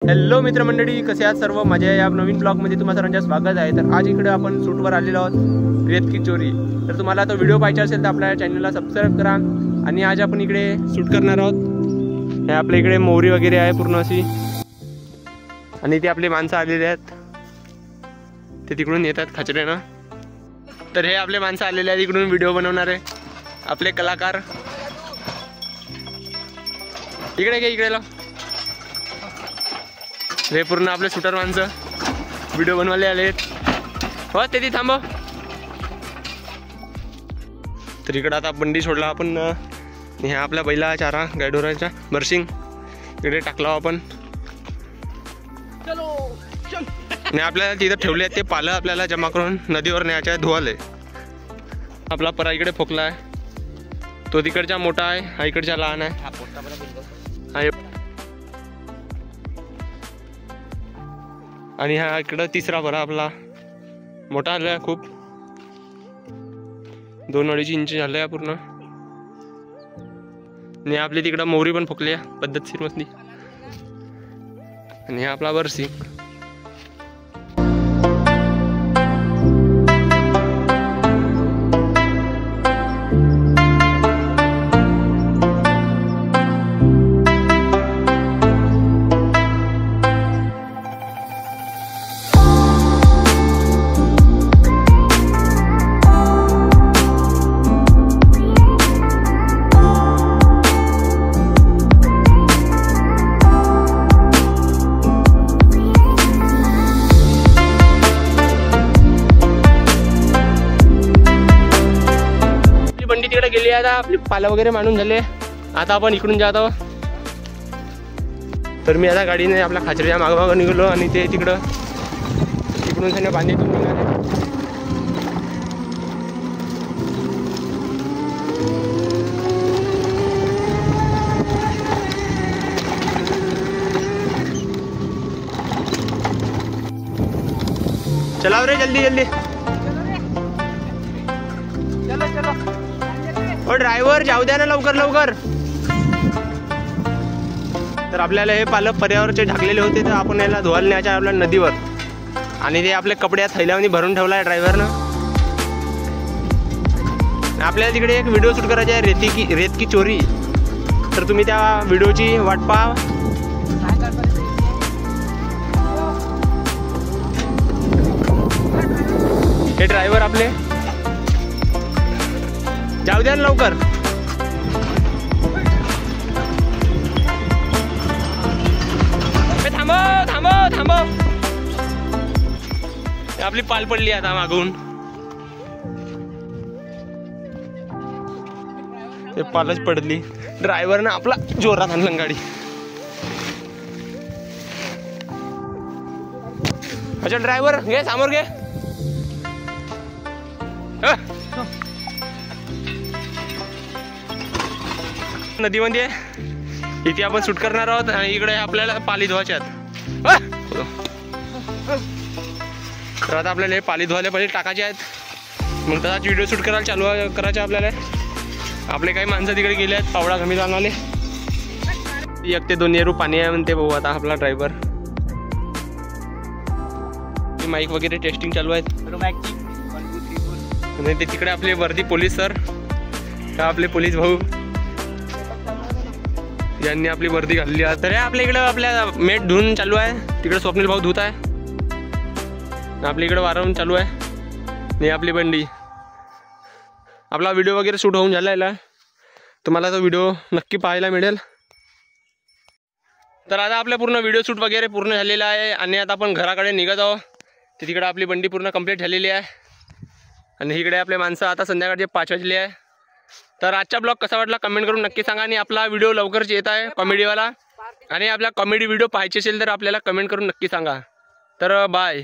Hello मित्रमंडळी, कसे आहात सर्व? माझ्या या नवीन ब्लॉगमध्ये तुम्हा सर्वांचे स्वागत आहे। तर आज इकडे आपण शूटवर आलेलो आहोत, रेत की चोरी। तर तुम्हाला तो व्हिडिओ पाहायचा असेल तर आपल्या चॅनलला सबस्क्राइब करा। आणि आज आपण इकडे शूट करणार आहोत। हे आपल्या इकडे मोहरी वगैरे आहे पूर्ण अशी, आणि ते आपले माणसं आलेले आहेत, ते तिकडून येतात खचऱ्यानं। तर हे आपले माणसं आलेले आहेत इकडून व्हिडिओ बनवणारे आपले कलाकार। इकडे घे, इकडे लाव। हे पूर्ण आपले शूटर माणसं व्हिडिओ बनवायला आले हो, ते थांबव। तर इकडे आता बंडी सोडला आपण, ह्या आपल्या बैला चारा गायडोराच्या बर्शिंग इकडे टाकला आपण। आणि आपल्याला तिथं ठेवले आहेत ते पालं आपल्याला जमा करून नदीवर न्यायच्या धुवाले। आपला परा इकडे फोकला आहे, तो तिकडचा मोठा आहे, हा इकडचा लहान आहे। आणि हा इकडं तिसरा परा आपला मोठा आलाय खूप, 2-2.5 इंच झालाय पूर्ण। आणि आपली तिकडं मोहरी पण फुकली आहे पद्धतशीर मधली। आणि हा आपला बर्शिंग। बंडी तिकडे गेली आता, आपली पाला वगैरे मांडून झाले। आता आपण इकडून जात आहोत। तर मी आता गाडीने आपल्या खाचरीच्या मागं निघालो, आणि ते तिकडं तिकडून त्याने बांधे निघाले। चलाव रे, जल्दी जल्दी चलो चलो। ओ ड्रायव्हर, जाऊ द्या ना लवकर लवकर। तर आपल्याला हे पालक पर्यावरचे झाकलेले होते, तर आपण याला धुवायला न्यायच्या आपल्या नदीवर। आणि ते आपले कपड्या थैल्यामध्ये भरून ठेवला आहे ड्रायव्हरनं। आपल्याला तिकडे एक व्हिडिओ शूट करायचा आहे, रेत की चोरी। तर तुम्ही त्या व्हिडिओची वाट पहा। हे ड्रायव्हर आपले, जाऊ द्या लवकर। थांबव थांबव थांबव, आपली पाल पडली आता मागून। ते पालच पडली, ड्रायव्हरनं आपला जोरात आणलं गाडी। अच्छा ड्रायव्हर घे, समोर घे। नदीमध्ये इथे आपण शूट करणार आहोत, आणि इकडे आपल्याला पाली धुवायचे आहेत। तर आता आपल्याला हे पाली धुवायला पहिले टाकायचे आहेत, मग तसाच व्हिडिओ शूट करायला चालू करायचे आपल्याला। आपले काही माणसं तिकडे गेले आहेत पावडा कमी जाणवाले, 1 ते 2 येरू पाणी आहे म्हणते भाऊ आता आपला ड्रायव्हर। माईक वगैरे टेस्टिंग चालू आहेत। आणि ते तिकडे आपले वर्दी पोलीस सर, का आपले पोलीस भाऊ यांनी आपली वर्दी घालली आहे। तर आपल्या इकडं आपल्या मेट धुवून चालू आहे, तिकडे स्वप्नील भाऊ धुत आहे, आपल्या इकडे वारवून चालू आहे। आणि आपली बंडी, आपला व्हिडिओ वगैरे शूट होऊन झाला, तुम्हाला तो व्हिडिओ नक्की पाहायला मिळेल। तर आता आपल्या पूर्ण व्हिडिओ शूट वगैरे पूर्ण झालेला आहे, आणि आता आपण घराकडे निघत आहोत। तर तिकडे आपली बंडी पूर्ण कंप्लीट झालेली आहे, आणि इकडे आपले माणसं आता संध्याकाळचे 5 वाजले आहे। तर आजचा ब्लॉग कसा वाटला कमेंट करून नक्की सांगा। आणि आपला व्हिडिओ लवकरच येत आहे कॉमेडीवाला, आणि आपला कॉमेडी व्हिडिओ पाहायचे असेल तर आपल्याला कमेंट करून नक्की सांगा। तर बाय।